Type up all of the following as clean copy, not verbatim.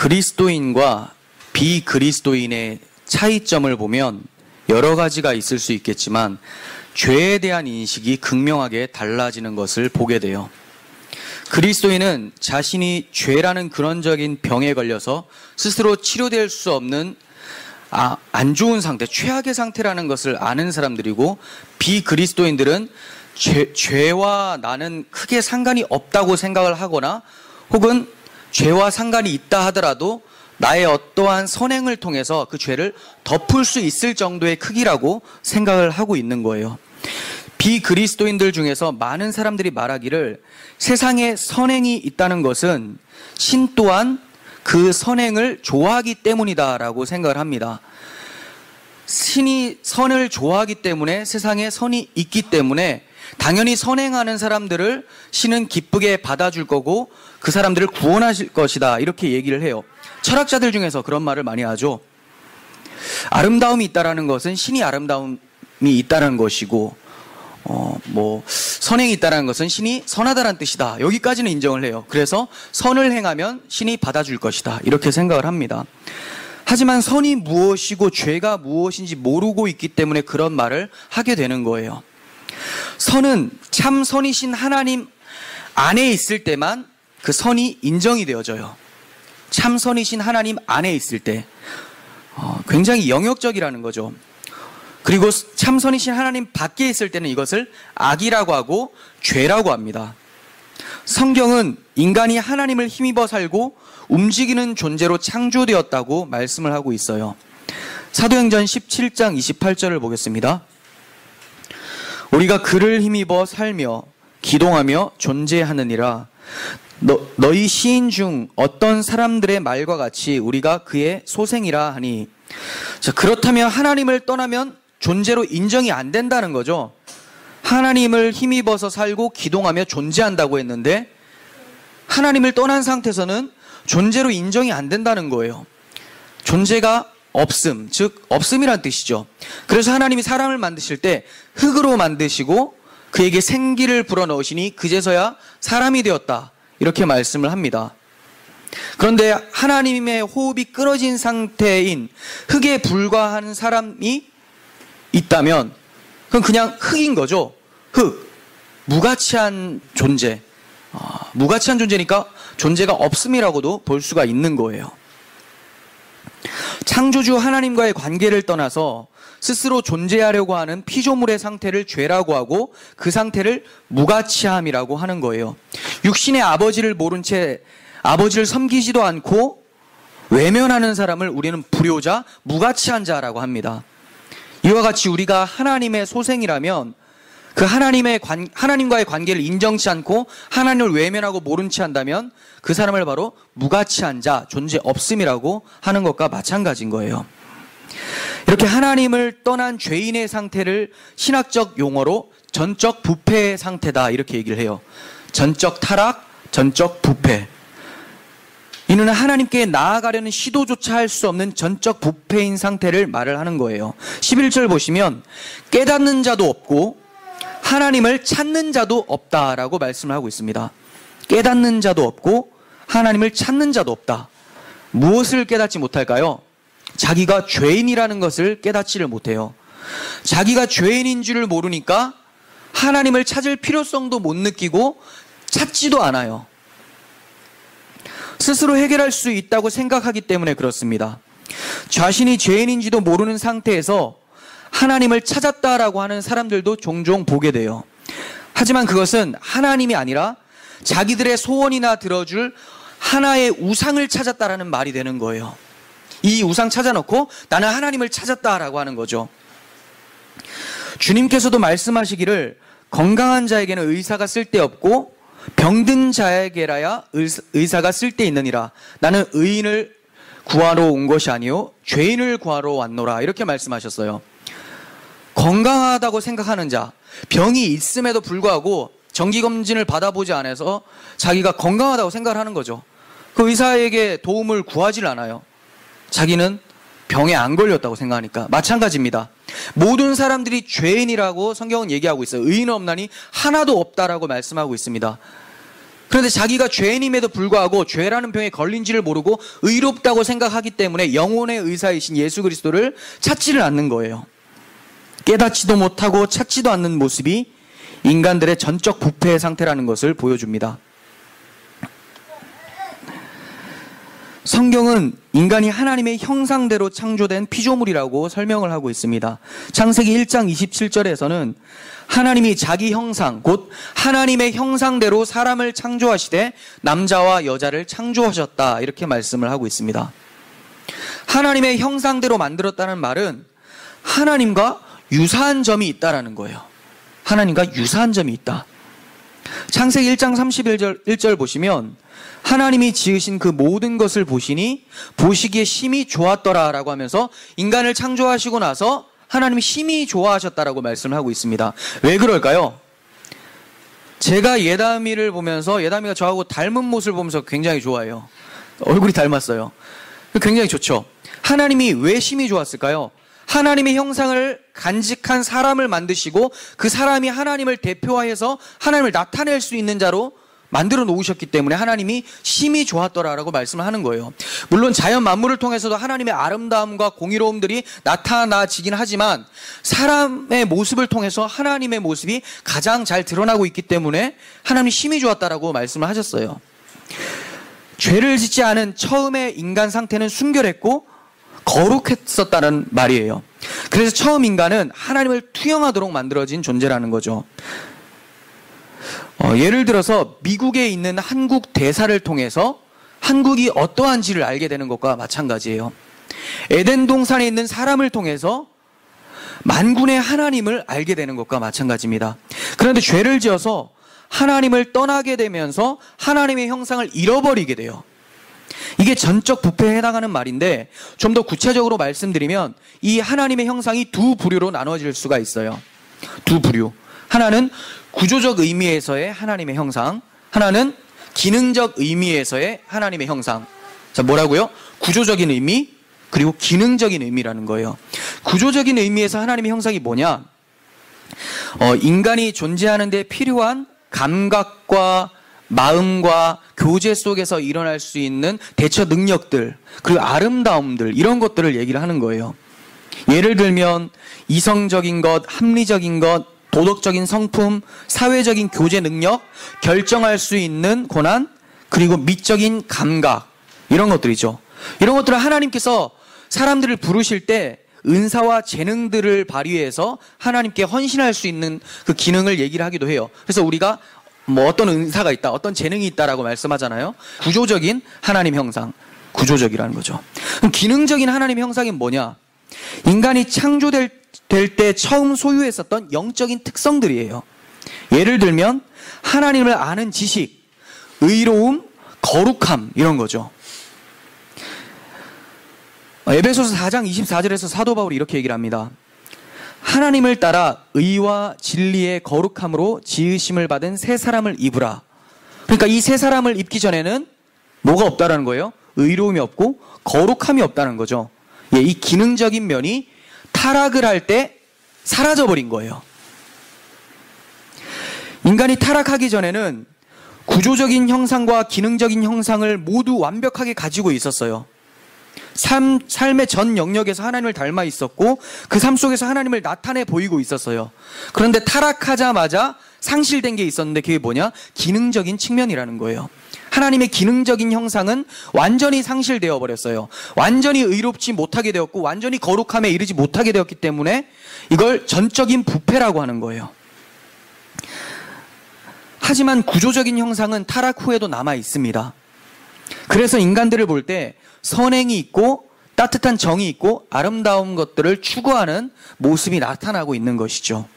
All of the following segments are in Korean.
그리스도인과 비그리스도인의 차이점을 보면 여러 가지가 있을 수 있겠지만 죄에 대한 인식이 극명하게 달라지는 것을 보게 돼요. 그리스도인은 자신이 죄라는 근원적인 병에 걸려서 스스로 치료될 수 없는 안 좋은 상태, 최악의 상태라는 것을 아는 사람들이고, 비그리스도인들은 죄와 나는 크게 상관이 없다고 생각을 하거나, 혹은 죄와 상관이 있다 하더라도 나의 어떠한 선행을 통해서 그 죄를 덮을 수 있을 정도의 크기라고 생각을 하고 있는 거예요. 비그리스도인들 중에서 많은 사람들이 말하기를 세상에 선행이 있다는 것은 신 또한 그 선행을 좋아하기 때문이다라고 생각을 합니다. 신이 선을 좋아하기 때문에 세상에 선이 있기 때문에 당연히 선행하는 사람들을 신은 기쁘게 받아줄 거고 그 사람들을 구원하실 것이다, 이렇게 얘기를 해요. 철학자들 중에서 그런 말을 많이 하죠. 아름다움이 있다라는 것은 신이 아름다움이 있다는 것이고, 선행이 있다는 것은 신이 선하다는 뜻이다, 여기까지는 인정을 해요. 그래서 선을 행하면 신이 받아줄 것이다, 이렇게 생각을 합니다. 하지만 선이 무엇이고 죄가 무엇인지 모르고 있기 때문에 그런 말을 하게 되는 거예요. 선은 참 선이신 하나님 안에 있을 때만 그 선이 인정이 되어져요. 참 선이신 하나님 안에 있을 때 굉장히 영역적이라는 거죠. 그리고 참 선이신 하나님 밖에 있을 때는 이것을 악이라고 하고 죄라고 합니다. 성경은 인간이 하나님을 힘입어 살고 움직이는 존재로 창조되었다고 말씀을 하고 있어요. 사도행전 17장 28절을 보겠습니다. 우리가 그를 힘입어 살며 기동하며 존재하느니라. 너희 시인 중 어떤 사람들의 말과 같이 우리가 그의 소생이라 하니. 자, 그렇다면 하나님을 떠나면 존재로 인정이 안 된다는 거죠. 하나님을 힘입어서 살고 기동하며 존재한다고 했는데 하나님을 떠난 상태에서는 존재로 인정이 안 된다는 거예요. 존재가 없음, 즉 없음이란 뜻이죠. 그래서 하나님이 사람을 만드실 때 흙으로 만드시고 그에게 생기를 불어넣으시니 그제서야 사람이 되었다, 이렇게 말씀을 합니다. 그런데 하나님의 호흡이 끊어진 상태인 흙에 불과한 사람이 있다면 그건 그냥 흙인 거죠. 흙, 무가치한 존재. 무가치한 존재니까 존재가 없음이라고도 볼 수가 있는 거예요. 창조주 하나님과의 관계를 떠나서 스스로 존재하려고 하는 피조물의 상태를 죄라고 하고 그 상태를 무가치함이라고 하는 거예요. 육신의 아버지를 모른 채 아버지를 섬기지도 않고 외면하는 사람을 우리는 불효자, 무가치한 자라고 합니다. 이와 같이 우리가 하나님의 소생이라면 그 하나님과의 관계를 인정치 않고 하나님을 외면하고 모른 채 한다면 그 사람을 바로 무가치한 자, 존재 없음이라고 하는 것과 마찬가지인 거예요. 이렇게 하나님을 떠난 죄인의 상태를 신학적 용어로 전적 부패의 상태다, 이렇게 얘기를 해요. 전적 타락, 전적 부패. 이는 하나님께 나아가려는 시도조차 할 수 없는 전적 부패인 상태를 말을 하는 거예요. 11절 보시면 깨닫는 자도 없고 하나님을 찾는 자도 없다라고 말씀을 하고 있습니다. 깨닫는 자도 없고 하나님을 찾는 자도 없다. 무엇을 깨닫지 못할까요? 자기가 죄인이라는 것을 깨닫지를 못해요. 자기가 죄인인 줄을 모르니까 하나님을 찾을 필요성도 못 느끼고 찾지도 않아요. 스스로 해결할 수 있다고 생각하기 때문에 그렇습니다. 자신이 죄인인지도 모르는 상태에서 하나님을 찾았다라고 하는 사람들도 종종 보게 돼요. 하지만 그것은 하나님이 아니라 자기들의 소원이나 들어줄 하나의 우상을 찾았다라는 말이 되는 거예요. 이 우상 찾아놓고 나는 하나님을 찾았다라고 하는 거죠. 주님께서도 말씀하시기를 건강한 자에게는 의사가 쓸데없고 병든 자에게라야 의사가 쓸데있느니라. 나는 의인을 구하러 온 것이 아니요 죄인을 구하러 왔노라, 이렇게 말씀하셨어요. 건강하다고 생각하는 자, 병이 있음에도 불구하고 정기검진을 받아보지 않아서 자기가 건강하다고 생각을 하는 거죠. 그 의사에게 도움을 구하질 않아요. 자기는 병에 안 걸렸다고 생각하니까. 마찬가지입니다. 모든 사람들이 죄인이라고 성경은 얘기하고 있어요. 의인은 없나니 하나도 없다라고 말씀하고 있습니다. 그런데 자기가 죄인임에도 불구하고 죄라는 병에 걸린지를 모르고 의롭다고 생각하기 때문에 영혼의 의사이신 예수 그리스도를 찾지를 않는 거예요. 깨닫지도 못하고 찾지도 않는 모습이 인간들의 전적 부패의 상태라는 것을 보여줍니다. 성경은 인간이 하나님의 형상대로 창조된 피조물이라고 설명을 하고 있습니다. 창세기 1장 27절에서는 하나님이 자기 형상, 곧 하나님의 형상대로 사람을 창조하시되 남자와 여자를 창조하셨다, 이렇게 말씀을 하고 있습니다. 하나님의 형상대로 만들었다는 말은 하나님과 유사한 점이 있다라는 거예요. 하나님과 유사한 점이 있다. 창세기 1장 31절 보시면 하나님이 지으신 그 모든 것을 보시니 보시기에 심히 좋았더라라고 하면서 인간을 창조하시고 나서 하나님이 심히 좋아하셨다라고 말씀을 하고 있습니다. 왜 그럴까요? 제가 예담이를 보면서 예담이가 저하고 닮은 모습을 보면서 굉장히 좋아해요. 얼굴이 닮았어요. 굉장히 좋죠. 하나님이 왜 심히 좋았을까요? 하나님의 형상을 간직한 사람을 만드시고 그 사람이 하나님을 대표하여서 하나님을 나타낼 수 있는 자로 만들어 놓으셨기 때문에 하나님이 심히 좋았더라라고 말씀을 하는 거예요. 물론 자연 만물을 통해서도 하나님의 아름다움과 공의로움들이 나타나지긴 하지만 사람의 모습을 통해서 하나님의 모습이 가장 잘 드러나고 있기 때문에 하나님이 심히 좋았다라고 말씀을 하셨어요. 죄를 짓지 않은 처음의 인간 상태는 순결했고 거룩했었다는 말이에요. 그래서 처음 인간은 하나님을 투영하도록 만들어진 존재라는 거죠. 예를 들어서 미국에 있는 한국 대사를 통해서 한국이 어떠한지를 알게 되는 것과 마찬가지예요. 에덴 동산에 있는 사람을 통해서 만군의 하나님을 알게 되는 것과 마찬가지입니다. 그런데 죄를 지어서 하나님을 떠나게 되면서 하나님의 형상을 잃어버리게 돼요. 이게 전적 부패에 해당하는 말인데 좀 더 구체적으로 말씀드리면 이 하나님의 형상이 두 부류로 나눠질 수가 있어요. 두 부류. 하나는 구조적 의미에서의 하나님의 형상, 하나는 기능적 의미에서의 하나님의 형상. 자, 뭐라고요? 구조적인 의미, 그리고 기능적인 의미라는 거예요. 구조적인 의미에서 하나님의 형상이 뭐냐? 인간이 존재하는 데 필요한 감각과 마음과 교제 속에서 일어날 수 있는 대처 능력들, 그리고 아름다움들, 이런 것들을 얘기를 하는 거예요. 예를 들면 이성적인 것, 합리적인 것, 도덕적인 성품, 사회적인 교제 능력, 결정할 수 있는 권한, 그리고 미적인 감각, 이런 것들이죠. 이런 것들을 하나님께서 사람들을 부르실 때 은사와 재능들을 발휘해서 하나님께 헌신할 수 있는 그 기능을 얘기를 하기도 해요. 그래서 우리가 뭐 어떤 은사가 있다, 어떤 재능이 있다라고 말씀하잖아요. 구조적인 하나님 형상, 구조적이라는 거죠. 그럼 기능적인 하나님 형상이 뭐냐? 인간이 창조될 때 처음 소유했었던 영적인 특성들이에요. 예를 들면 하나님을 아는 지식, 의로움, 거룩함, 이런 거죠. 에베소서 4장 24절에서 사도 바울이 이렇게 얘기를 합니다. 하나님을 따라 의와 진리의 거룩함으로 지으심을 받은 새 사람을 입으라. 그러니까 이 새 사람을 입기 전에는 뭐가 없다라는 거예요? 의로움이 없고 거룩함이 없다는 거죠. 예, 이 기능적인 면이 타락을 할 때 사라져버린 거예요. 인간이 타락하기 전에는 구조적인 형상과 기능적인 형상을 모두 완벽하게 가지고 있었어요. 삶의 전 영역에서 하나님을 닮아 있었고 그 삶 속에서 하나님을 나타내 보이고 있었어요. 그런데 타락하자마자 상실된 게 있었는데 그게 뭐냐? 기능적인 측면이라는 거예요. 하나님의 기능적인 형상은 완전히 상실되어 버렸어요. 완전히 의롭지 못하게 되었고 완전히 거룩함에 이르지 못하게 되었기 때문에 이걸 전적인 부패라고 하는 거예요. 하지만 구조적인 형상은 타락 후에도 남아 있습니다. 그래서 인간들을 볼 때 선행이 있고 따뜻한 정이 있고 아름다운 것들을 추구하는 모습이 나타나고 있는 것이죠.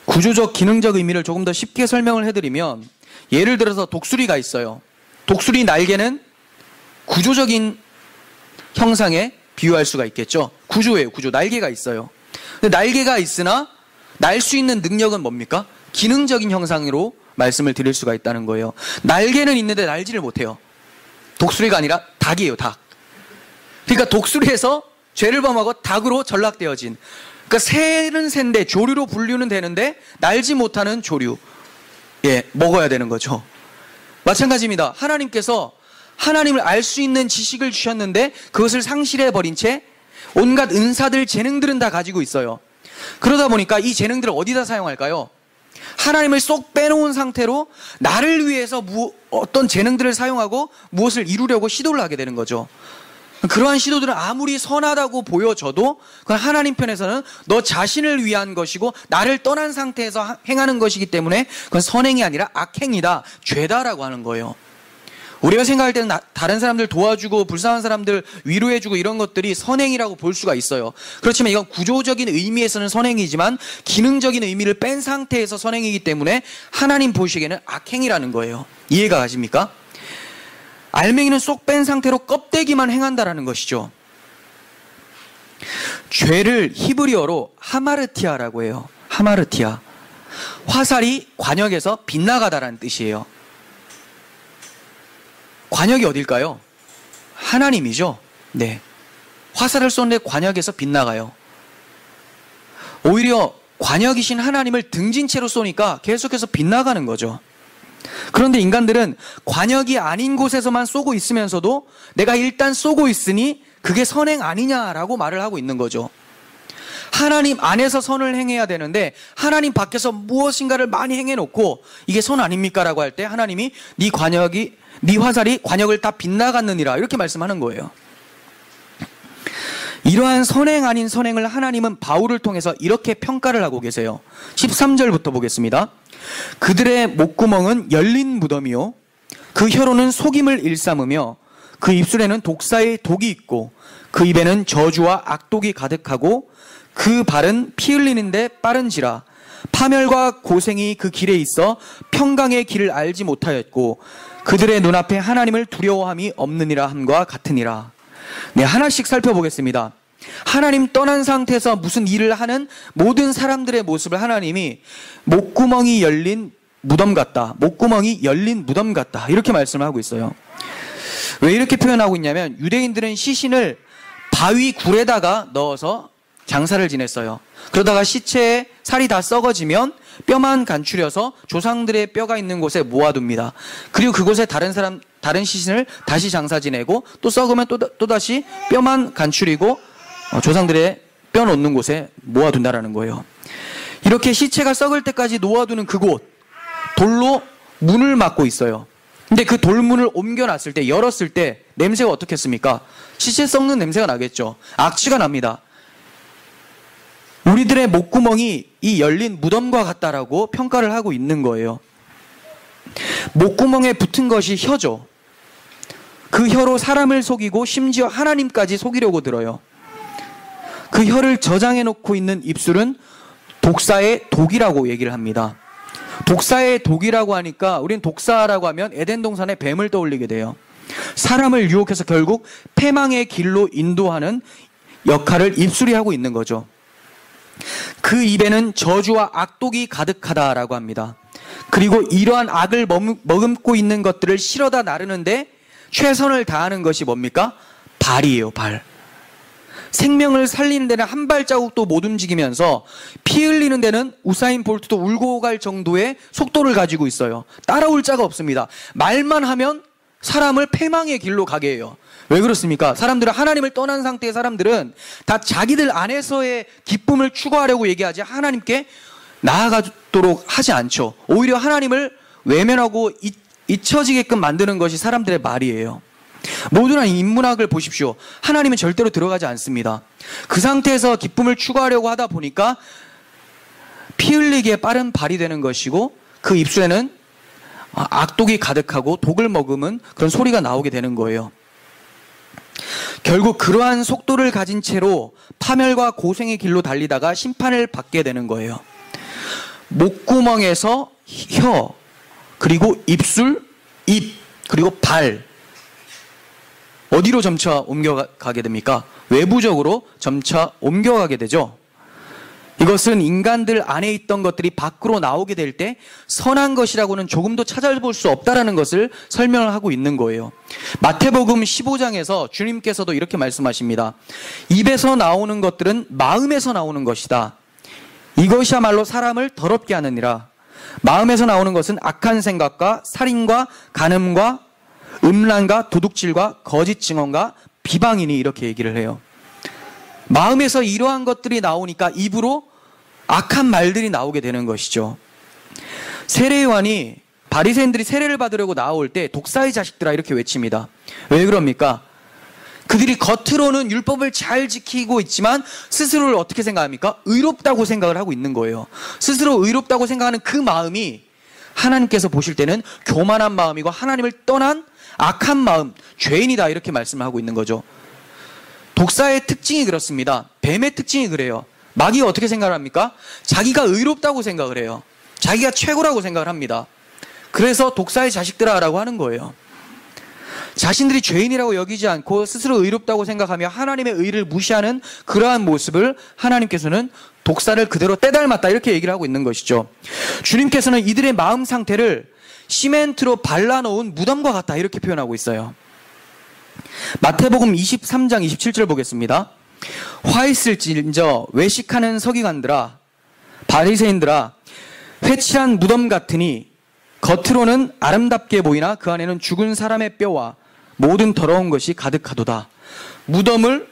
구조적, 기능적 의미를 조금 더 쉽게 설명을 해드리면 예를 들어서 독수리가 있어요. 독수리 날개는 구조적인 형상에 비유할 수가 있겠죠. 구조예요, 구조. 날개가 있어요. 근데 날개가 있으나 날 수 있는 능력은 뭡니까? 기능적인 형상으로 말씀을 드릴 수가 있다는 거예요. 날개는 있는데 날지를 못해요. 독수리가 아니라 닭이에요, 닭. 그러니까 독수리에서 죄를 범하고 닭으로 전락되어진, 그러니까 새는 새인데 조류로 분류는 되는데 날지 못하는 조류. 먹어야 되는 거죠. 마찬가지입니다. 하나님께서 하나님을 알 수 있는 지식을 주셨는데 그것을 상실해버린 채 온갖 은사들, 재능들은 다 가지고 있어요. 그러다 보니까 이 재능들을 어디다 사용할까요? 하나님을 쏙 빼놓은 상태로 나를 위해서 어떤 재능들을 사용하고 무엇을 이루려고 시도를 하게 되는 거죠. 그러한 시도들은 아무리 선하다고 보여져도 그건 하나님 편에서는 너 자신을 위한 것이고 나를 떠난 상태에서 행하는 것이기 때문에 그건 선행이 아니라 악행이다, 죄다라고 하는 거예요. 우리가 생각할 때는 다른 사람들 도와주고 불쌍한 사람들 위로해주고 이런 것들이 선행이라고 볼 수가 있어요. 그렇지만 이건 구조적인 의미에서는 선행이지만 기능적인 의미를 뺀 상태에서 선행이기 때문에 하나님 보시기에는 악행이라는 거예요. 이해가 가십니까? 알맹이는 쏙 뺀 상태로 껍데기만 행한다라는 것이죠. 죄를 히브리어로 하마르티아라고 해요. 하마르티아. 화살이 관역에서 빗나가다라는 뜻이에요. 관역이 어딜까요? 하나님이죠. 네. 화살을 쏘는데 관역에서 빗나가요. 오히려 관역이신 하나님을 등진 채로 쏘니까 계속해서 빗나가는 거죠. 그런데 인간들은 관역이 아닌 곳에서만 쏘고 있으면서도 내가 일단 쏘고 있으니 그게 선행 아니냐라고 말을 하고 있는 거죠. 하나님 안에서 선을 행해야 되는데 하나님 밖에서 무엇인가를 많이 행해놓고 이게 선 아닙니까? 라고 할 때 하나님이 네 화살이 관역을 다 빗나갔느니라 이렇게 말씀하는 거예요. 이러한 선행 아닌 선행을 하나님은 바울을 통해서 이렇게 평가를 하고 계세요. 13절부터 보겠습니다. 그들의 목구멍은 열린 무덤이요 그 혀로는 속임을 일삼으며 그 입술에는 독사의 독이 있고 그 입에는 저주와 악독이 가득하고 그 발은 피 흘리는데 빠른지라 파멸과 고생이 그 길에 있어 평강의 길을 알지 못하였고 그들의 눈앞에 하나님을 두려워함이 없느니라 함과 같으니라. 네, 하나씩 살펴보겠습니다. 하나님 떠난 상태에서 무슨 일을 하는 모든 사람들의 모습을 하나님이 목구멍이 열린 무덤 같다, 목구멍이 열린 무덤 같다 이렇게 말씀을 하고 있어요. 왜 이렇게 표현하고 있냐면 유대인들은 시신을 바위 굴에다가 넣어서 장사를 지냈어요. 그러다가 시체에 살이 다 썩어지면 뼈만 간추려서 조상들의 뼈가 있는 곳에 모아둡니다. 그리고 그곳에 다른 시신을 다시 장사 지내고 또 썩으면 또다시 뼈만 간추리고 조상들의 뼈 놓는 곳에 모아둔다라는 거예요. 이렇게 시체가 썩을 때까지 놓아두는 그곳, 돌로 문을 막고 있어요. 근데 그 돌문을 옮겨놨을 때, 열었을 때 냄새가 어떻겠습니까? 시체 썩는 냄새가 나겠죠. 악취가 납니다. 우리들의 목구멍이 이 열린 무덤과 같다라고 평가를 하고 있는 거예요. 목구멍에 붙은 것이 혀죠. 그 혀로 사람을 속이고 심지어 하나님까지 속이려고 들어요. 그 혀를 저장해 놓고 있는 입술은 독사의 독이라고 얘기를 합니다. 독사의 독이라고 하니까 우리는 독사라고 하면 에덴 동산의 뱀을 떠올리게 돼요. 사람을 유혹해서 결국 패망의 길로 인도하는 역할을 입술이 하고 있는 거죠. 그 입에는 저주와 악독이 가득하다라고 합니다. 그리고 이러한 악을 머금고 있는 것들을 실어다 나르는데 최선을 다하는 것이 뭡니까? 발이에요, 발. 생명을 살리는 데는 한 발자국도 못 움직이면서 피 흘리는 데는 우사인 볼트도 울고 갈 정도의 속도를 가지고 있어요. 따라올 자가 없습니다. 말만 하면 사람을 패망의 길로 가게 해요. 왜 그렇습니까? 사람들은 하나님을 떠난 상태의 사람들은 다 자기들 안에서의 기쁨을 추구하려고 얘기하지 하나님께 나아가도록 하지 않죠. 오히려 하나님을 외면하고 잊혀지게끔 만드는 것이 사람들의 말이에요. 모두나 인문학을 보십시오. 하나님은 절대로 들어가지 않습니다. 그 상태에서 기쁨을 추구하려고 하다 보니까 피 흘리기에 빠른 발이 되는 것이고 그 입술에는 악독이 가득하고 독을 머금은 그런 소리가 나오게 되는 거예요. 결국 그러한 속도를 가진 채로 파멸과 고생의 길로 달리다가 심판을 받게 되는 거예요. 목구멍에서 혀, 그리고 입술, 입, 그리고 발. 어디로 점차 옮겨가게 됩니까? 외부적으로 점차 옮겨가게 되죠. 이것은 인간들 안에 있던 것들이 밖으로 나오게 될 때 선한 것이라고는 조금도 찾아볼 수 없다라는 것을 설명을 하고 있는 거예요. 마태복음 15장에서 주님께서도 이렇게 말씀하십니다. 입에서 나오는 것들은 마음에서 나오는 것이다. 이것이야말로 사람을 더럽게 하느니라. 마음에서 나오는 것은 악한 생각과 살인과 간음과 음란과 도둑질과 거짓 증언과 비방이니 이렇게 얘기를 해요. 마음에서 이러한 것들이 나오니까 입으로 악한 말들이 나오게 되는 것이죠. 세례 요한이 바리새인들이 세례를 받으려고 나올 때 독사의 자식들아 이렇게 외칩니다. 왜 그럽니까? 그들이 겉으로는 율법을 잘 지키고 있지만 스스로를 어떻게 생각합니까? 의롭다고 생각을 하고 있는 거예요. 스스로 의롭다고 생각하는 그 마음이 하나님께서 보실 때는 교만한 마음이고 하나님을 떠난 악한 마음, 죄인이다 이렇게 말씀을 하고 있는 거죠. 독사의 특징이 그렇습니다. 뱀의 특징이 그래요. 마귀가 어떻게 생각을 합니까? 자기가 의롭다고 생각을 해요. 자기가 최고라고 생각을 합니다. 그래서 독사의 자식들아라고 하는 거예요. 자신들이 죄인이라고 여기지 않고 스스로 의롭다고 생각하며 하나님의 의를 무시하는 그러한 모습을 하나님께서는 독사를 그대로 떼닮았다 이렇게 얘기를 하고 있는 것이죠. 주님께서는 이들의 마음 상태를 시멘트로 발라놓은 무덤과 같다 이렇게 표현하고 있어요. 마태복음 23장 27절 보겠습니다. 화 있을진저 외식하는 서기관들아 바리새인들아 회칠한 무덤 같으니 겉으로는 아름답게 보이나 그 안에는 죽은 사람의 뼈와 모든 더러운 것이 가득하도다. 무덤을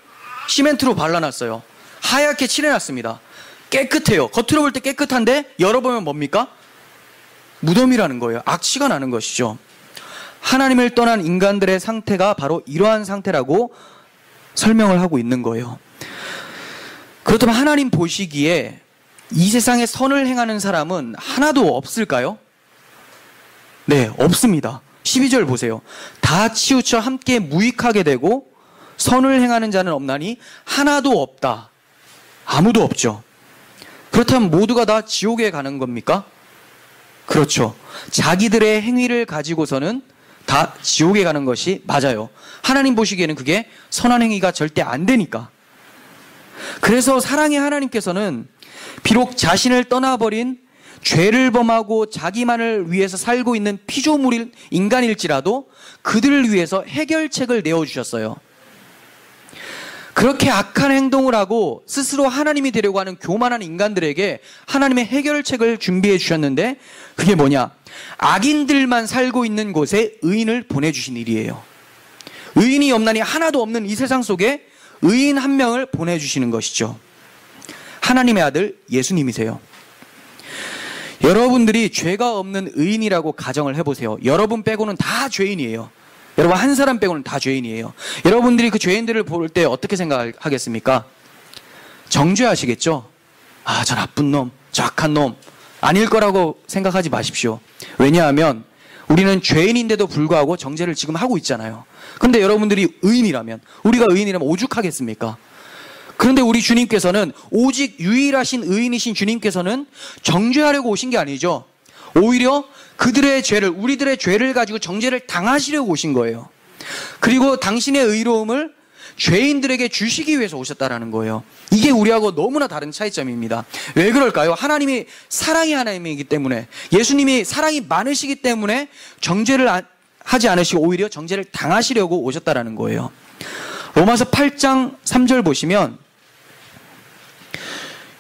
시멘트로 발라놨어요. 하얗게 칠해놨습니다. 깨끗해요. 겉으로 볼 때 깨끗한데 열어보면 뭡니까? 무덤이라는 거예요. 악취가 나는 것이죠. 하나님을 떠난 인간들의 상태가 바로 이러한 상태라고 설명을 하고 있는 거예요. 그렇다면 하나님 보시기에 이 세상에 선을 행하는 사람은 하나도 없을까요? 네, 없습니다. 12절 보세요. 다 치우쳐 함께 무익하게 되고 선을 행하는 자는 없나니 하나도 없다. 아무도 없죠. 그렇다면 모두가 다 지옥에 가는 겁니까? 그렇죠. 자기들의 행위를 가지고서는 다 지옥에 가는 것이 맞아요. 하나님 보시기에는 그게 선한 행위가 절대 안 되니까. 그래서 사랑의 하나님께서는 비록 자신을 떠나버린 죄를 범하고 자기만을 위해서 살고 있는 피조물인 인간일지라도 그들을 위해서 해결책을 내어주셨어요. 그렇게 악한 행동을 하고 스스로 하나님이 되려고 하는 교만한 인간들에게 하나님의 해결책을 준비해 주셨는데 그게 뭐냐? 악인들만 살고 있는 곳에 의인을 보내주신 일이에요. 의인이 없나니 하나도 없는 이 세상 속에 의인 한 명을 보내주시는 것이죠. 하나님의 아들 예수님이세요. 여러분들이 죄가 없는 의인이라고 가정을 해보세요. 여러분 빼고는 다 죄인이에요. 여러분 한 사람 빼고는 다 죄인이에요. 여러분들이 그 죄인들을 볼 때 어떻게 생각하겠습니까? 정죄하시겠죠? 아, 저 나쁜 놈, 저 악한 놈. 아닐 거라고 생각하지 마십시오. 왜냐하면 우리는 죄인인데도 불구하고 정죄를 지금 하고 있잖아요. 그런데 여러분들이 의인이라면, 우리가 의인이라면 오죽하겠습니까? 그런데 우리 주님께서는 오직 유일하신 의인이신 주님께서는 정죄하려고 오신 게 아니죠. 오히려 그들의 죄를, 우리들의 죄를 가지고 정죄를 당하시려고 오신 거예요. 그리고 당신의 의로움을 죄인들에게 주시기 위해서 오셨다라는 거예요. 이게 우리하고 너무나 다른 차이점입니다. 왜 그럴까요? 하나님이 사랑의 하나님이기 때문에, 예수님이 사랑이 많으시기 때문에 정죄를 하지 않으시고 오히려 정죄를 당하시려고 오셨다라는 거예요. 로마서 8장 3절 보시면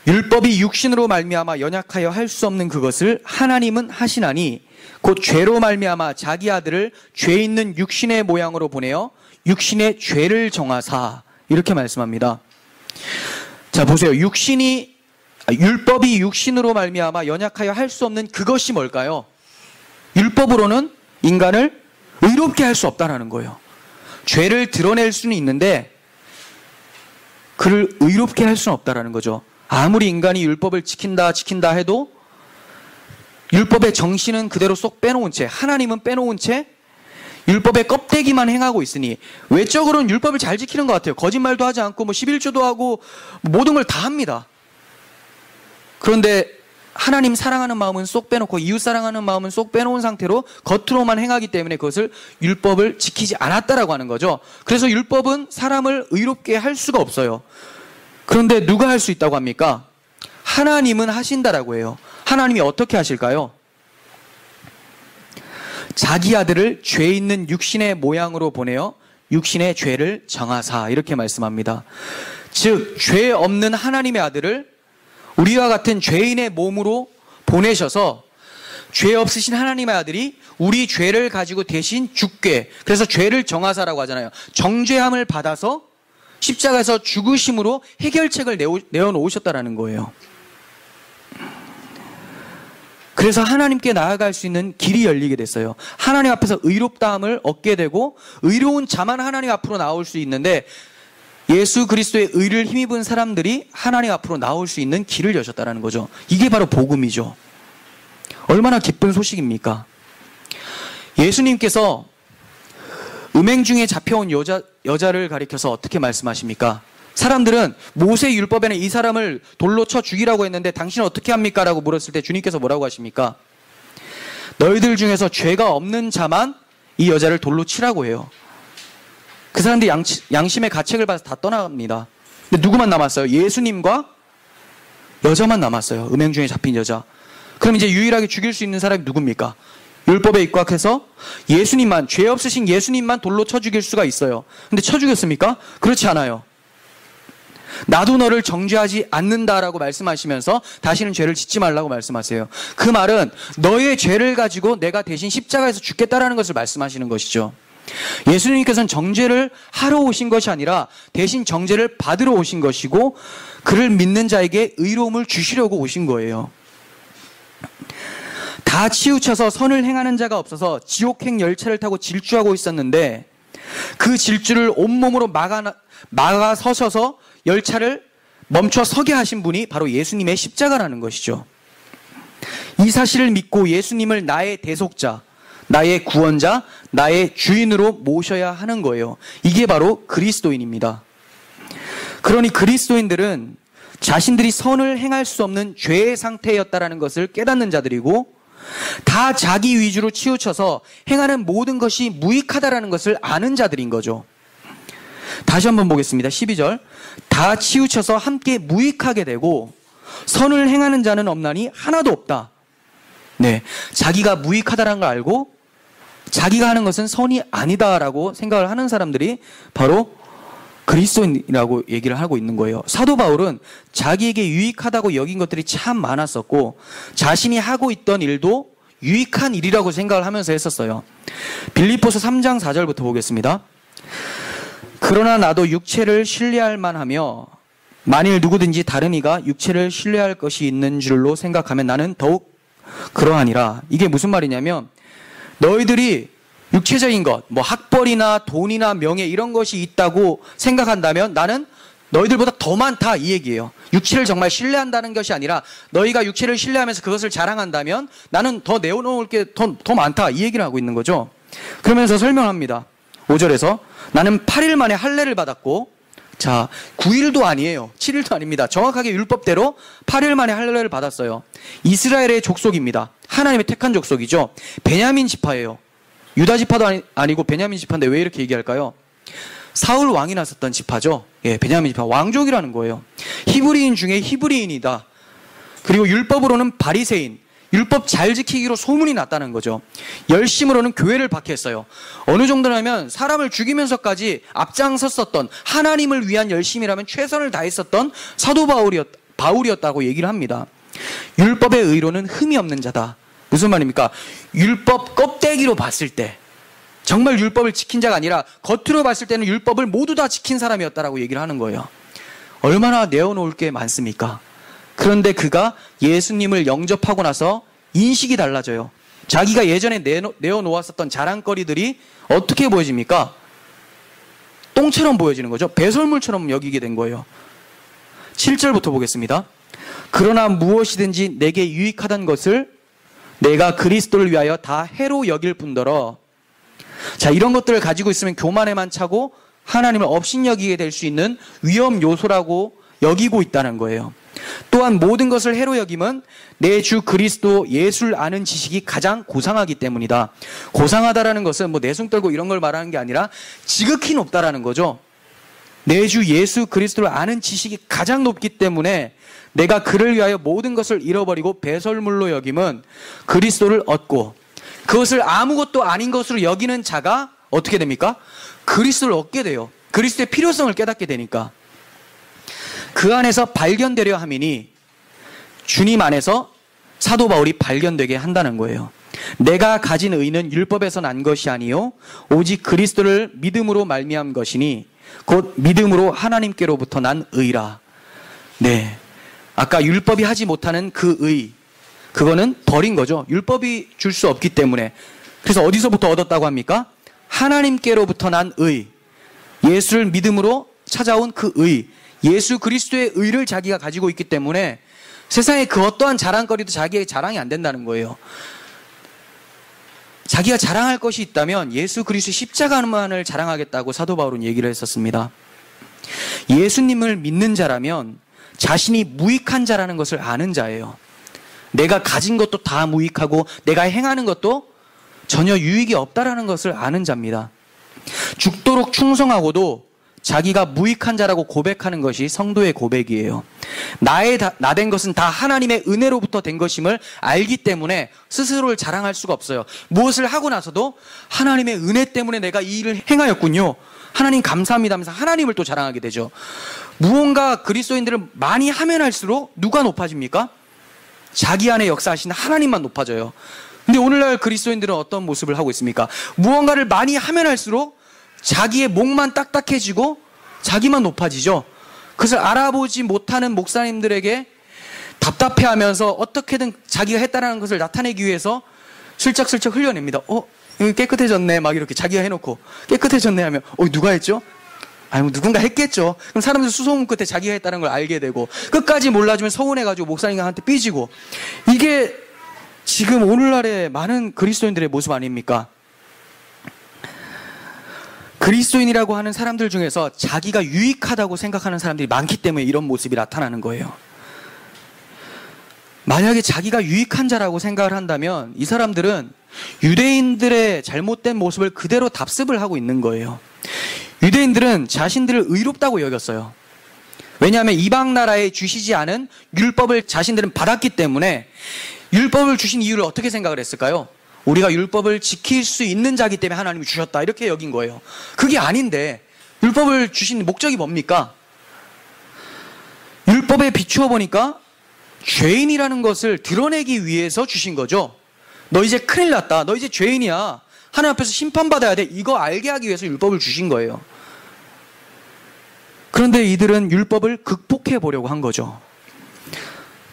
율법이 육신으로 말미암아 연약하여 할 수 없는 그것을 하나님은 하시나니 곧 죄로 말미암아 자기 아들을 죄 있는 육신의 모양으로 보내어 육신의 죄를 정하사 이렇게 말씀합니다. 자 보세요. 율법이 육신으로 말미암아 연약하여 할 수 없는 그것이 뭘까요? 율법으로는 인간을 의롭게 할 수 없다는 거예요. 죄를 드러낼 수는 있는데 그를 의롭게 할 수는 없다는 거죠. 아무리 인간이 율법을 지킨다 해도 율법의 정신은 그대로 쏙 빼놓은 채, 하나님은 빼놓은 채 율법의 껍데기만 행하고 있으니 외적으로는 율법을 잘 지키는 것 같아요. 거짓말도 하지 않고 11조도 하고 모든 걸 다 합니다. 그런데 하나님 사랑하는 마음은 쏙 빼놓고 이웃 사랑하는 마음은 쏙 빼놓은 상태로 겉으로만 행하기 때문에 그것을 율법을 지키지 않았다라고 하는 거죠. 그래서 율법은 사람을 의롭게 할 수가 없어요. 그런데 누가 할 수 있다고 합니까? 하나님은 하신다라고 해요. 하나님이 어떻게 하실까요? 자기 아들을 죄 있는 육신의 모양으로 보내어 육신의 죄를 정하사 이렇게 말씀합니다. 즉 죄 없는 하나님의 아들을 우리와 같은 죄인의 몸으로 보내셔서 죄 없으신 하나님의 아들이 우리 죄를 가지고 대신 죽게, 그래서 죄를 정하사라고 하잖아요. 정죄함을 받아서 십자가에서 죽으심으로 해결책을 내어놓으셨다라는 거예요. 그래서 하나님께 나아갈 수 있는 길이 열리게 됐어요. 하나님 앞에서 의롭다함을 얻게 되고 의로운 자만 하나님 앞으로 나올 수 있는데, 예수 그리스도의 의를 힘입은 사람들이 하나님 앞으로 나올 수 있는 길을 여셨다는 거죠. 이게 바로 복음이죠. 얼마나 기쁜 소식입니까? 예수님께서 음행 중에 잡혀온 여자를 가리켜서 어떻게 말씀하십니까? 사람들은 모세 율법에는 이 사람을 돌로 쳐 죽이라고 했는데 당신은 어떻게 합니까? 라고 물었을 때 주님께서 뭐라고 하십니까? 너희들 중에서 죄가 없는 자만 이 여자를 돌로 치라고 해요. 그 사람들이 양심의 가책을 받아서 다 떠나갑니다. 근데 누구만 남았어요? 예수님과 여자만 남았어요. 음행 중에 잡힌 여자. 그럼 이제 유일하게 죽일 수 있는 사람이 누굽니까? 율법에 입각해서 예수님만, 죄 없으신 예수님만 돌로 쳐 죽일 수가 있어요. 근데 쳐 죽였습니까? 그렇지 않아요. 나도 너를 정죄하지 않는다라고 말씀하시면서 다시는 죄를 짓지 말라고 말씀하세요. 그 말은 너의 죄를 가지고 내가 대신 십자가에서 죽겠다라는 것을 말씀하시는 것이죠. 예수님께서는 정죄를 하러 오신 것이 아니라 대신 정죄를 받으러 오신 것이고, 그를 믿는 자에게 의로움을 주시려고 오신 거예요. 다 치우쳐서 선을 행하는 자가 없어서 지옥행 열차를 타고 질주하고 있었는데, 그 질주를 온몸으로 막아 서셔서 열차를 멈춰 서게 하신 분이 바로 예수님의 십자가라는 것이죠. 이 사실을 믿고 예수님을 나의 대속자, 나의 구원자, 나의 주인으로 모셔야 하는 거예요. 이게 바로 그리스도인입니다. 그러니 그리스도인들은 자신들이 선을 행할 수 없는 죄의 상태였다라는 것을 깨닫는 자들이고, 다 자기 위주로 치우쳐서 행하는 모든 것이 무익하다라는 것을 아는 자들인 거죠. 다시 한번 보겠습니다. 12절. 다 치우쳐서 함께 무익하게 되고 선을 행하는 자는 없나니 하나도 없다. 네, 자기가 무익하다라는 걸 알고 자기가 하는 것은 선이 아니다라고 생각을 하는 사람들이 바로 그리스도인이라고 얘기를 하고 있는 거예요. 사도 바울은 자기에게 유익하다고 여긴 것들이 참 많았었고 자신이 하고 있던 일도 유익한 일이라고 생각을 하면서 했었어요. 빌립보서 3장 4절부터 보겠습니다. 그러나 나도 육체를 신뢰할 만하며 만일 누구든지 다른 이가 육체를 신뢰할 것이 있는 줄로 생각하면 나는 더욱 그러하니라. 이게 무슨 말이냐면, 너희들이 육체적인 것, 뭐 학벌이나 돈이나 명예 이런 것이 있다고 생각한다면 나는 너희들보다 더 많다, 이 얘기예요. 육체를 정말 신뢰한다는 것이 아니라 너희가 육체를 신뢰하면서 그것을 자랑한다면 나는 더 내어놓을 게 더 많다, 이 얘기를 하고 있는 거죠. 그러면서 설명합니다. 5절에서 나는 8일 만에 할례를 받았고, 자, 9일도 아니에요. 7일도 아닙니다. 정확하게 율법대로 8일 만에 할례를 받았어요. 이스라엘의 족속입니다. 하나님의 택한 족속이죠. 베냐민 지파예요. 유다 지파도 아니고 베냐민 지파인데 왜 이렇게 얘기할까요? 사울 왕이 났었던 지파죠. 예, 베냐민 지파. 왕족이라는 거예요. 히브리인 중에 히브리인이다. 그리고 율법으로는 바리새인. 율법 잘 지키기로 소문이 났다는 거죠. 열심으로는 교회를 박해했어요. 어느 정도냐면 사람을 죽이면서까지 앞장섰었던, 하나님을 위한 열심이라면 최선을 다했었던 사도 바울이었다고 얘기를 합니다. 율법의 의로는 흠이 없는 자다. 무슨 말입니까? 율법 껍데기로 봤을 때 정말 율법을 지킨 자가 아니라 겉으로 봤을 때는 율법을 모두 다 지킨 사람이었다라고 얘기를 하는 거예요. 얼마나 내어놓을 게 많습니까? 그런데 그가 예수님을 영접하고 나서 인식이 달라져요. 자기가 예전에 내어놓았었던 자랑거리들이 어떻게 보여집니까? 똥처럼 보여지는 거죠. 배설물처럼 여기게 된 거예요. 7절부터 보겠습니다. 그러나 무엇이든지 내게 유익하던 것을 내가 그리스도를 위하여 다 해로 여길 뿐더러, 자, 이런 것들을 가지고 있으면 교만에만 차고 하나님을 업신여기게 될 수 있는 위험 요소라고 여기고 있다는 거예요. 또한 모든 것을 해로 여김은 내 주 그리스도 예수를 아는 지식이 가장 고상하기 때문이다. 고상하다라는 것은 뭐 내숭 떨고 이런 걸 말하는 게 아니라 지극히 높다라는 거죠. 내 주 예수 그리스도를 아는 지식이 가장 높기 때문에 내가 그를 위하여 모든 것을 잃어버리고 배설물로 여김은 그리스도를 얻고, 그것을 아무것도 아닌 것으로 여기는 자가 어떻게 됩니까? 그리스도를 얻게 돼요. 그리스도의 필요성을 깨닫게 되니까. 그 안에서 발견되려 함이니, 주님 안에서 사도 바울이 발견되게 한다는 거예요. 내가 가진 의는 율법에서 난 것이 아니요 오직 그리스도를 믿음으로 말미암은 것이니 곧 믿음으로 하나님께로부터 난 의라. 네, 아까 율법이 하지 못하는 그 의, 그거는 버린 거죠. 율법이 줄 수 없기 때문에. 그래서 어디서부터 얻었다고 합니까? 하나님께로부터 난 의, 예수를 믿음으로 찾아온 그 의, 예수 그리스도의 의를 자기가 가지고 있기 때문에 세상에 그 어떠한 자랑거리도 자기의 자랑이 안 된다는 거예요. 자기가 자랑할 것이 있다면 예수 그리스도의 십자가만을 자랑하겠다고 사도 바울은 얘기를 했었습니다. 예수님을 믿는 자라면 자신이 무익한 자라는 것을 아는 자예요. 내가 가진 것도 다 무익하고 내가 행하는 것도 전혀 유익이 없다라는 것을 아는 자입니다. 죽도록 충성하고도 자기가 무익한 자라고 고백하는 것이 성도의 고백이에요. 나 된 것은 다 하나님의 은혜로부터 된 것임을 알기 때문에 스스로를 자랑할 수가 없어요. 무엇을 하고 나서도 하나님의 은혜 때문에 내가 이 일을 행하였군요. 하나님 감사합니다 하면서 하나님을 또 자랑하게 되죠. 무언가 그리스도인들은 많이 하면 할수록 누가 높아집니까? 자기 안에 역사하시는 하나님만 높아져요. 근데 오늘날 그리스도인들은 어떤 모습을 하고 있습니까? 무언가를 많이 하면 할수록 자기의 목만 딱딱해지고 자기만 높아지죠. 그것을 알아보지 못하는 목사님들에게 답답해하면서 어떻게든 자기가 했다는 것을 나타내기 위해서 슬쩍슬쩍 흘려냅니다. 여기 깨끗해졌네 막 이렇게 자기가 해놓고 깨끗해졌네 하면 누가 했죠? 아니 누군가 했겠죠. 그럼 사람들 수소문 끝에 자기가 했다는 걸 알게 되고 끝까지 몰라주면 서운해가지고 목사님한테 삐지고, 이게 지금 오늘날의 많은 그리스도인들의 모습 아닙니까? 그리스도인이라고 하는 사람들 중에서 자기가 유익하다고 생각하는 사람들이 많기 때문에 이런 모습이 나타나는 거예요. 만약에 자기가 유익한 자라고 생각을 한다면 이 사람들은 유대인들의 잘못된 모습을 그대로 답습을 하고 있는 거예요. 유대인들은 자신들을 의롭다고 여겼어요. 왜냐하면 이방 나라에 주시지 않은 율법을 자신들은 받았기 때문에 율법을 주신 이유를 어떻게 생각을 했을까요? 우리가 율법을 지킬 수 있는 자기 때문에 하나님이 주셨다 이렇게 여긴 거예요. 그게 아닌데 율법을 주신 목적이 뭡니까? 율법에 비추어 보니까 죄인이라는 것을 드러내기 위해서 주신 거죠. 너 이제 큰일 났다. 너 이제 죄인이야. 하나님 앞에서 심판받아야 돼. 이거 알게 하기 위해서 율법을 주신 거예요. 그런데 이들은 율법을 극복해 보려고 한 거죠.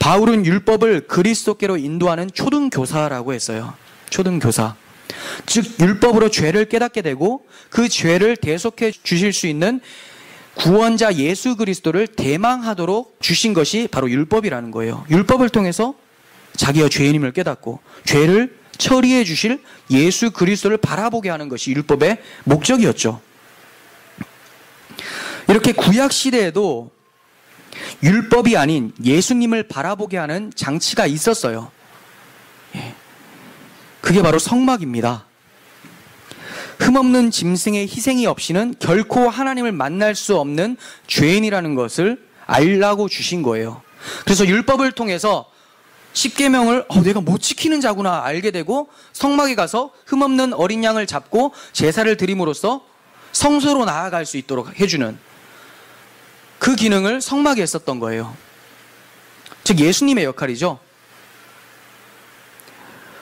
바울은 율법을 그리스도께로 인도하는 초등교사라고 했어요. 초등교사. 즉 율법으로 죄를 깨닫게 되고 그 죄를 대속해 주실 수 있는 구원자 예수 그리스도를 대망하도록 주신 것이 바로 율법이라는 거예요. 율법을 통해서 자기가 죄인임을 깨닫고 죄를 처리해 주실 예수 그리스도를 바라보게 하는 것이 율법의 목적이었죠. 이렇게 구약 시대에도 율법이 아닌 예수님을 바라보게 하는 장치가 있었어요. 그게 바로 성막입니다. 흠없는 짐승의 희생이 없이는 결코 하나님을 만날 수 없는 죄인이라는 것을 알라고 주신 거예요. 그래서 율법을 통해서 십계명을 내가 못 지키는 자구나 알게 되고 성막에 가서 흠없는 어린 양을 잡고 제사를 드림으로써 성소로 나아갈 수 있도록 해주는 그 기능을 성막에 했었던 거예요. 즉 예수님의 역할이죠.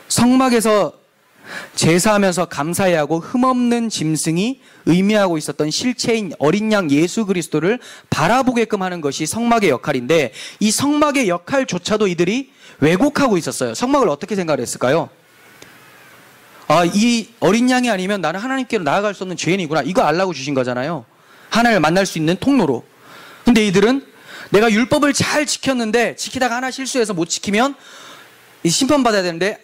성막에서 제사하면서 감사해야 하고 흠없는 짐승이 의미하고 있었던 실체인 어린 양 예수 그리스도를 바라보게끔 하는 것이 성막의 역할인데, 이 성막의 역할조차도 이들이 왜곡하고 있었어요. 성막을 어떻게 생각을 했을까요? 이 어린 양이 아니면 나는 하나님께로 나아갈 수 없는 죄인이구나, 이거 알라고 주신 거잖아요. 하나님을 만날 수 있는 통로로. 근데 이들은 내가 율법을 잘 지켰는데 지키다가 하나 실수해서 못 지키면 심판받아야 되는데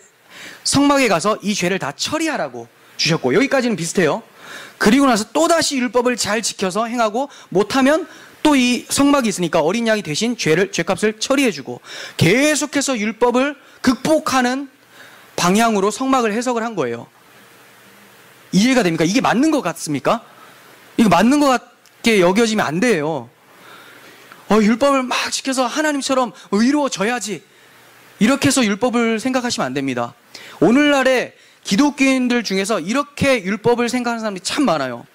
성막에 가서 이 죄를 다 처리하라고 주셨고, 여기까지는 비슷해요. 그리고 나서 또다시 율법을 잘 지켜서 행하고 못하면 또 이 성막이 있으니까 어린 양이 대신 죄값을 처리해주고, 계속해서 율법을 극복하는 방향으로 성막을 해석을 한 거예요. 이해가 됩니까? 이게 맞는 것 같습니까? 이거 맞는 것 같게 여겨지면 안 돼요. 율법을 막 지켜서 하나님처럼 의로워져야지, 이렇게 해서 율법을 생각하시면 안 됩니다. 오늘날의 기독교인들 중에서 이렇게 율법을 생각하는 사람들이 참 많아요.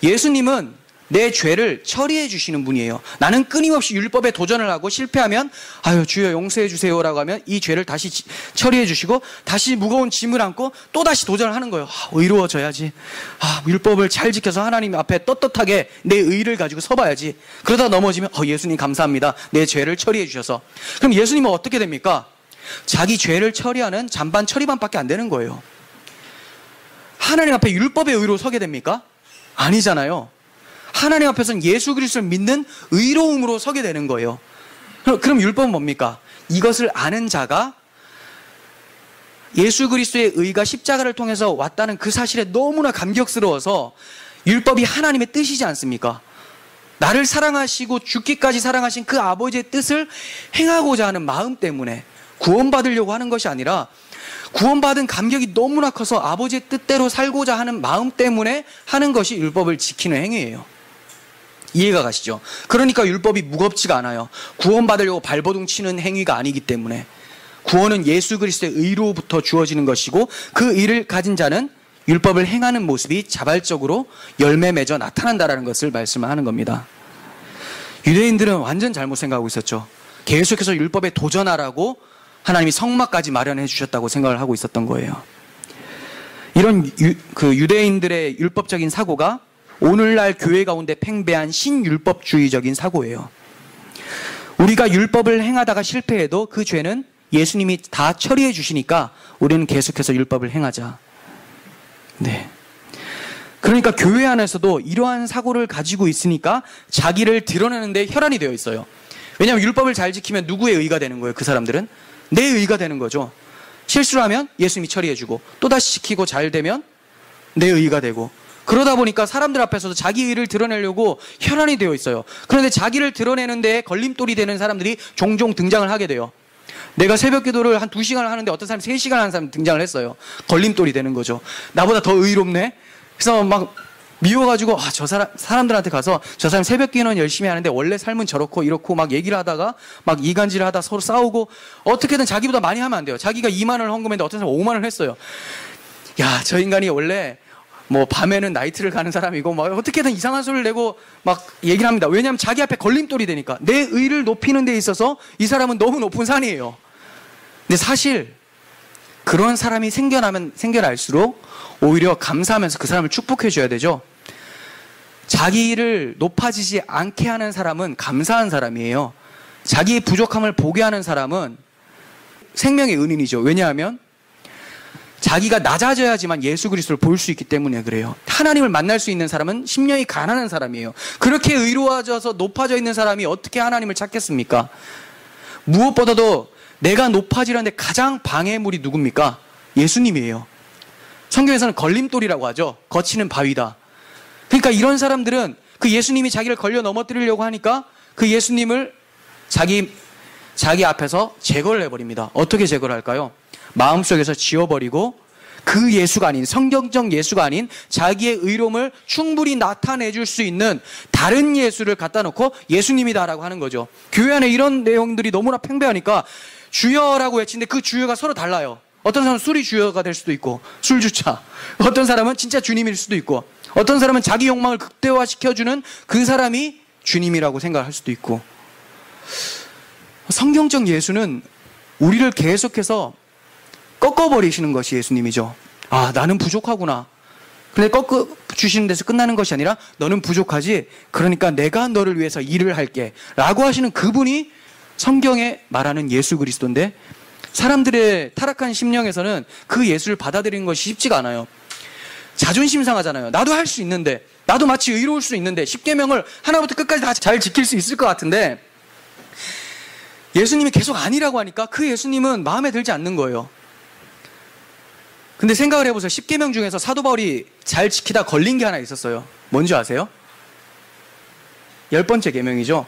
예수님은 내 죄를 처리해 주시는 분이에요. 나는 끊임없이 율법에 도전을 하고 실패하면 아유 주여 용서해 주세요라고 하면 이 죄를 다시 처리해 주시고 다시 무거운 짐을 안고 또다시 도전을 하는 거예요. 의로워져야지. 율법을 잘 지켜서 하나님 앞에 떳떳하게 내 의를 가지고 서봐야지. 그러다 넘어지면 예수님 감사합니다. 내 죄를 처리해 주셔서. 그럼 예수님은 어떻게 됩니까? 자기 죄를 처리하는 잔반 처리반밖에 안 되는 거예요. 하나님 앞에 율법의 의로 서게 됩니까? 아니잖아요. 하나님 앞에서는 예수 그리스도를 믿는 의로움으로 서게 되는 거예요. 그럼 율법은 뭡니까? 이것을 아는 자가 예수 그리스도의 의가 십자가를 통해서 왔다는 그 사실에 너무나 감격스러워서 율법이 하나님의 뜻이지 않습니까? 나를 사랑하시고 죽기까지 사랑하신 그 아버지의 뜻을 행하고자 하는 마음 때문에 구원받으려고 하는 것이 아니라 구원받은 감격이 너무나 커서 아버지의 뜻대로 살고자 하는 마음 때문에 하는 것이 율법을 지키는 행위예요. 이해가 가시죠? 그러니까 율법이 무겁지가 않아요. 구원받으려고 발버둥 치는 행위가 아니기 때문에. 구원은 예수 그리스도의 의로부터 주어지는 것이고 그 의를 가진 자는 율법을 행하는 모습이 자발적으로 열매 맺어 나타난다는 것을 말씀하는 겁니다. 유대인들은 완전 잘못 생각하고 있었죠. 계속해서 율법에 도전하라고 하나님이 성막까지 마련해 주셨다고 생각을 하고 있었던 거예요. 이런 유대인들의 율법적인 사고가 오늘날 교회 가운데 팽배한 신율법주의적인 사고예요. 우리가 율법을 행하다가 실패해도 그 죄는 예수님이 다 처리해 주시니까 우리는 계속해서 율법을 행하자. 네. 그러니까 교회 안에서도 이러한 사고를 가지고 있으니까 자기를 드러내는데 혈안이 되어 있어요. 왜냐하면 율법을 잘 지키면 누구의 의가 되는 거예요? 그 사람들은 내 의가 되는 거죠. 실수를 하면 예수님이 처리해주고 또다시 지키고 잘 되면 내 의가 되고, 그러다 보니까 사람들 앞에서도 자기 의를 드러내려고 혈안이 되어 있어요. 그런데 자기를 드러내는 데 걸림돌이 되는 사람들이 종종 등장을 하게 돼요. 내가 새벽 기도를 한 2시간을 하는데 어떤 사람이 3시간 하는 사람이 등장을 했어요. 걸림돌이 되는 거죠. 나보다 더 의롭네? 그래서 막 미워가지고 저 사람들한테 가서 저 사람 새벽 기도는 열심히 하는데 원래 삶은 저렇고 이렇고 막 얘기를 하다가 막 이간질을 하다 서로 싸우고, 어떻게든 자기보다 많이 하면 안 돼요. 자기가 2만 원을 헌금했는데 어떤 사람은 5만 원을 했어요. 야, 저 인간이 원래 뭐 밤에는 나이트를 가는 사람이고 막 어떻게든 이상한 소리를 내고 막 얘기를 합니다. 왜냐하면 자기 앞에 걸림돌이 되니까. 내 의를 높이는 데 있어서 이 사람은 너무 높은 산이에요. 근데 사실 그런 사람이 생겨날수록 오히려 감사하면서 그 사람을 축복해 줘야 되죠. 자기를 높아지지 않게 하는 사람은 감사한 사람이에요. 자기의 부족함을 보게 하는 사람은 생명의 은인이죠. 왜냐하면 자기가 낮아져야지만 예수 그리스도를 볼 수 있기 때문에 그래요. 하나님을 만날 수 있는 사람은 심령이 가난한 사람이에요. 그렇게 의로워져서 높아져 있는 사람이 어떻게 하나님을 찾겠습니까? 무엇보다도 내가 높아지려는데 가장 방해물이 누굽니까? 예수님이에요. 성경에서는 걸림돌이라고 하죠. 거치는 바위다. 그러니까 이런 사람들은 그 예수님이 자기를 걸려 넘어뜨리려고 하니까 그 예수님을 자기 앞에서 제거를 해버립니다. 어떻게 제거를 할까요? 마음속에서 지워버리고 그 예수가 아닌, 성경적 예수가 아닌 자기의 의로움을 충분히 나타내줄 수 있는 다른 예수를 갖다 놓고 예수님이다라고 하는 거죠. 교회 안에 이런 내용들이 너무나 팽배하니까 주여라고 외치는데 그 주여가 서로 달라요. 어떤 사람은 술이 주여가 될 수도 있고 술주차, 어떤 사람은 진짜 주님일 수도 있고, 어떤 사람은 자기 욕망을 극대화시켜주는 그 사람이 주님이라고 생각할 수도 있고. 성경적 예수는 우리를 계속해서 꺾어버리시는 것이 예수님이죠. 아, 나는 부족하구나. 근데 꺾어주시는 데서 끝나는 것이 아니라 너는 부족하지, 그러니까 내가 너를 위해서 일을 할게 라고 하시는 그분이 성경에 말하는 예수 그리스도인데, 사람들의 타락한 심령에서는 그 예수를 받아들이는 것이 쉽지가 않아요. 자존심 상하잖아요. 나도 할 수 있는데, 나도 마치 의로울 수 있는데, 십계명을 하나부터 끝까지 다 잘 지킬 수 있을 것 같은데 예수님이 계속 아니라고 하니까 그 예수님은 마음에 들지 않는 거예요. 근데 생각을 해보세요. 십계명 중에서 사도 바울이 잘 지키다 걸린 게 하나 있었어요. 뭔지 아세요? 10번째 계명이죠.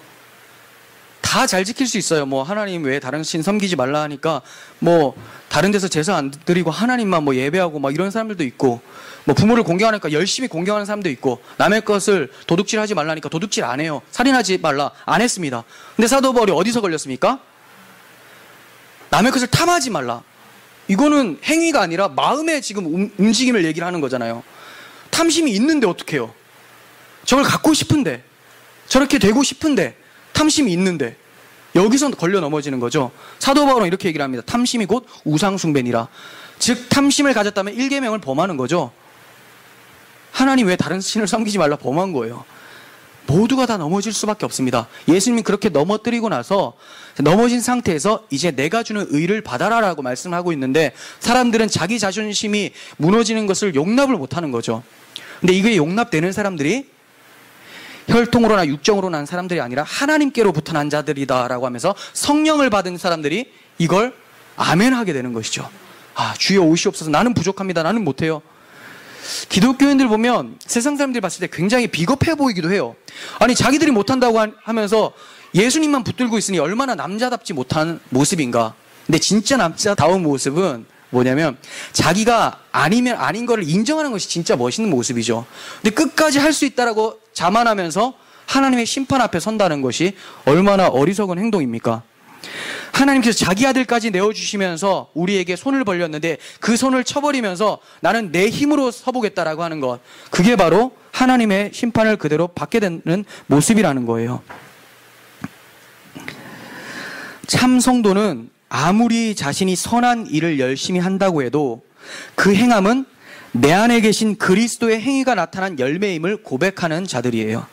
다 잘 지킬 수 있어요. 뭐 하나님 외에 다른 신 섬기지 말라 하니까 뭐 다른 데서 제사 안 드리고 하나님만 뭐 예배하고 막 이런 사람들도 있고, 뭐 부모를 공경하니까 열심히 공경하는 사람도 있고, 남의 것을 도둑질하지 말라니까 도둑질 안 해요. 살인하지 말라 안 했습니다. 근데 사도 바울이 어디서 걸렸습니까? 남의 것을 탐하지 말라. 이거는 행위가 아니라 마음의 지금 움직임을 얘기를 하는 거잖아요. 탐심이 있는데 어떡해요? 저걸 갖고 싶은데, 저렇게 되고 싶은데, 탐심이 있는데, 여기서 걸려 넘어지는 거죠. 사도 바울은 이렇게 얘기를 합니다. 탐심이 곧 우상숭배니라. 즉 탐심을 가졌다면 1계명을 범하는 거죠. 하나님 왜 다른 신을 섬기지 말라 범한 거예요. 모두가 다 넘어질 수밖에 없습니다. 예수님이 그렇게 넘어뜨리고 나서 넘어진 상태에서 이제 내가 주는 의를 받아라라고 말씀하고 있는데, 사람들은 자기 자존심이 무너지는 것을 용납을 못하는 거죠. 근데 이게 용납되는 사람들이 혈통으로나 육정으로 난 사람들이 아니라 하나님께로부터 난 자들이다라고 하면서 성령을 받은 사람들이 이걸 아멘하게 되는 것이죠. 아, 주여 오시옵소서. 나는 부족합니다. 나는 못해요. 기독교인들 보면 세상 사람들이 봤을 때 굉장히 비겁해 보이기도 해요. 아니, 자기들이 못한다고 하면서 예수님만 붙들고 있으니 얼마나 남자답지 못한 모습인가. 근데 진짜 남자다운 모습은 뭐냐면 자기가 아니면 아닌 거를 인정하는 것이 진짜 멋있는 모습이죠. 근데 끝까지 할 수 있다라고 자만하면서 하나님의 심판 앞에 선다는 것이 얼마나 어리석은 행동입니까? 하나님께서 자기 아들까지 내어주시면서 우리에게 손을 벌렸는데 그 손을 쳐버리면서 나는 내 힘으로 서보겠다라고 하는 것, 그게 바로 하나님의 심판을 그대로 받게 되는 모습이라는 거예요. 참 성도는 아무리 자신이 선한 일을 열심히 한다고 해도 그 행함은 내 안에 계신 그리스도의 행위가 나타난 열매임을 고백하는 자들이에요.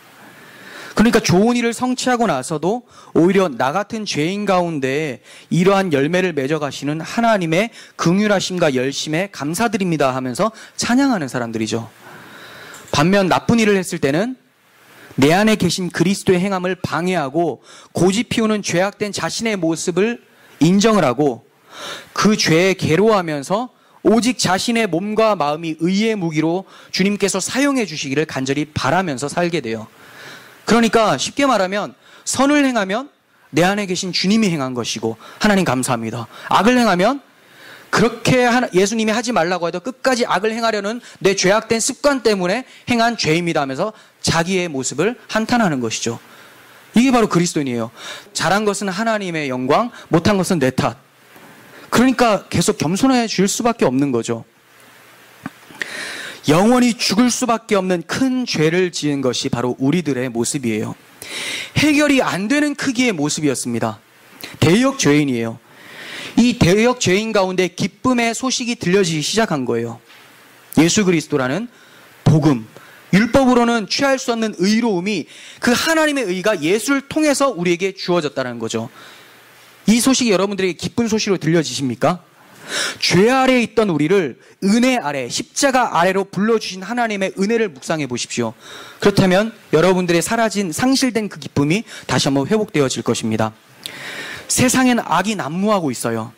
그러니까 좋은 일을 성취하고 나서도 오히려 나 같은 죄인 가운데 이러한 열매를 맺어가시는 하나님의 긍휼하심과 열심에 감사드립니다 하면서 찬양하는 사람들이죠. 반면 나쁜 일을 했을 때는 내 안에 계신 그리스도의 행함을 방해하고 고집 피우는 죄악된 자신의 모습을 인정을 하고 그 죄에 괴로워하면서 오직 자신의 몸과 마음이 의의 무기로 주님께서 사용해 주시기를 간절히 바라면서 살게 돼요. 그러니까 쉽게 말하면 선을 행하면 내 안에 계신 주님이 행한 것이고 하나님 감사합니다. 악을 행하면 그렇게 예수님이 하지 말라고 해도 끝까지 악을 행하려는 내 죄악된 습관 때문에 행한 죄입니다 하면서 자기의 모습을 한탄하는 것이죠. 이게 바로 그리스도인이에요. 잘한 것은 하나님의 영광, 못한 것은 내 탓. 그러니까 계속 겸손해질 수밖에 없는 거죠. 영원히 죽을 수밖에 없는 큰 죄를 지은 것이 바로 우리들의 모습이에요. 해결이 안 되는 크기의 모습이었습니다. 대역 죄인이에요. 이 대역 죄인 가운데 기쁨의 소식이 들려지기 시작한 거예요. 예수 그리스도라는 복음, 율법으로는 취할 수 없는 의로움이 그 하나님의 의가 예수를 통해서 우리에게 주어졌다는 거죠. 이 소식이 여러분들에게 기쁜 소식으로 들려지십니까? 죄 아래에 있던 우리를 은혜 아래, 십자가 아래로 불러주신 하나님의 은혜를 묵상해 보십시오. 그렇다면 여러분들의 사라진, 상실된 그 기쁨이 다시 한번 회복되어질 것입니다. 세상엔 악이 난무하고 있어요.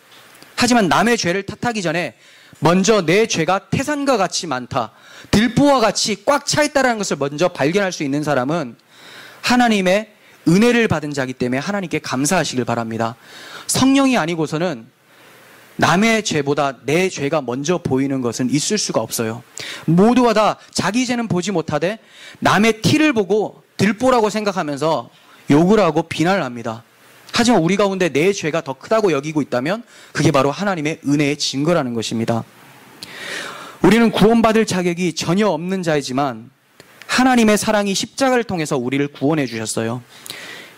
하지만 남의 죄를 탓하기 전에 먼저 내 죄가 태산과 같이 많다, 들보와 같이 꽉 차 있다는 것을 먼저 발견할 수 있는 사람은 하나님의 은혜를 받은 자이기 때문에 하나님께 감사하시길 바랍니다. 성령이 아니고서는 남의 죄보다 내 죄가 먼저 보이는 것은 있을 수가 없어요. 모두가 다 자기 죄는 보지 못하되 남의 티를 보고 들보라고 생각하면서 욕을 하고 비난을 합니다. 하지만 우리 가운데 내 죄가 더 크다고 여기고 있다면 그게 바로 하나님의 은혜의 증거라는 것입니다. 우리는 구원받을 자격이 전혀 없는 자이지만 하나님의 사랑이 십자가를 통해서 우리를 구원해 주셨어요.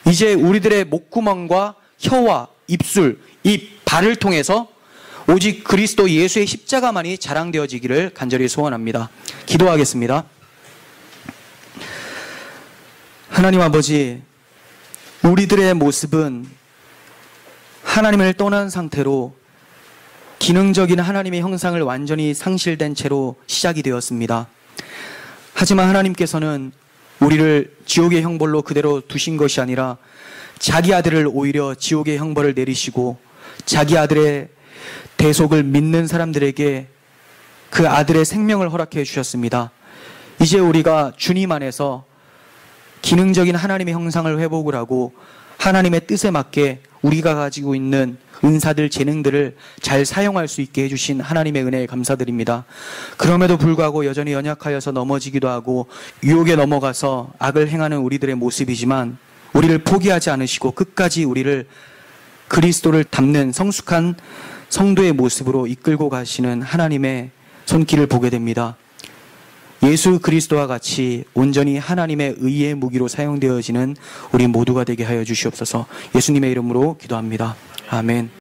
이제 우리들의 목구멍과 혀와 입술, 입, 발을 통해서 오직 그리스도 예수의 십자가만이 자랑되어지기를 간절히 소원합니다. 기도하겠습니다. 하나님 아버지, 우리들의 모습은 하나님을 떠난 상태로 기능적인 하나님의 형상을 완전히 상실된 채로 시작이 되었습니다. 하지만 하나님께서는 우리를 지옥의 형벌로 그대로 두신 것이 아니라 자기 아들을 오히려 지옥의 형벌을 내리시고 자기 아들의 대속을 믿는 사람들에게 그 아들의 생명을 허락해 주셨습니다. 이제 우리가 주님 안에서 기능적인 하나님의 형상을 회복을 하고 하나님의 뜻에 맞게 우리가 가지고 있는 은사들, 재능들을 잘 사용할 수 있게 해주신 하나님의 은혜에 감사드립니다. 그럼에도 불구하고 여전히 연약하여서 넘어지기도 하고 유혹에 넘어가서 악을 행하는 우리들의 모습이지만 우리를 포기하지 않으시고 끝까지 우리를 그리스도를 닮는 성숙한 성도의 모습으로 이끌고 가시는 하나님의 손길을 보게 됩니다. 예수 그리스도와 같이 온전히 하나님의 의의 무기로 사용되어지는 우리 모두가 되게 하여 주시옵소서. 예수님의 이름으로 기도합니다. 아멘.